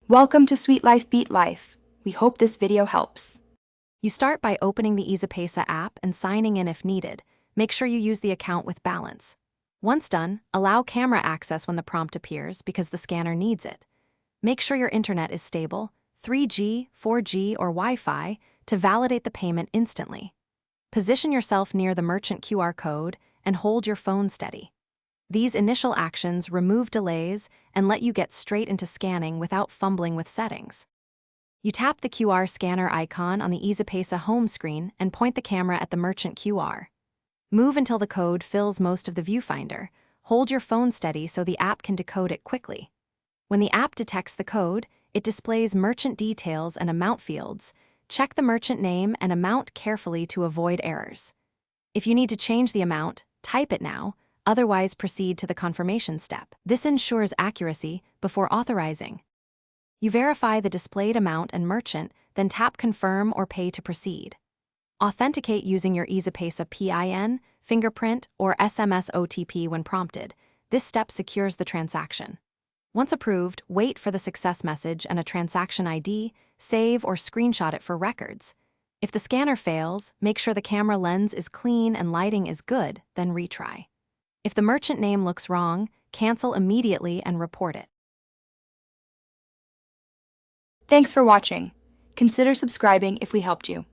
Welcome to Sweet Life Beat Life. We hope this video helps. You start by opening the Easypaisa app and signing in if needed. Make sure you use the account with balance. Once done, allow camera access when the prompt appears because the scanner needs it. Make sure your internet is stable, 3G, 4G, or Wi-Fi, to validate the payment instantly. Position yourself near the merchant QR code and hold your phone steady. These initial actions remove delays and let you get straight into scanning without fumbling with settings. You tap the QR scanner icon on the Easypaisa home screen and point the camera at the merchant QR. Move until the code fills most of the viewfinder. Hold your phone steady so the app can decode it quickly. When the app detects the code, it displays merchant details and amount fields. Check the merchant name and amount carefully to avoid errors. If you need to change the amount, type it now. Otherwise, proceed to the confirmation step. This ensures accuracy before authorizing. You verify the displayed amount and merchant, then tap Confirm or Pay to proceed. Authenticate using your Easypaisa PIN, fingerprint, or SMS OTP when prompted. This step secures the transaction. Once approved, wait for the success message and a transaction ID, save or screenshot it for records. If the scanner fails, make sure the camera lens is clean and lighting is good, then retry. If the merchant name looks wrong, cancel immediately and report it. Thanks for watching. Consider subscribing if we helped you.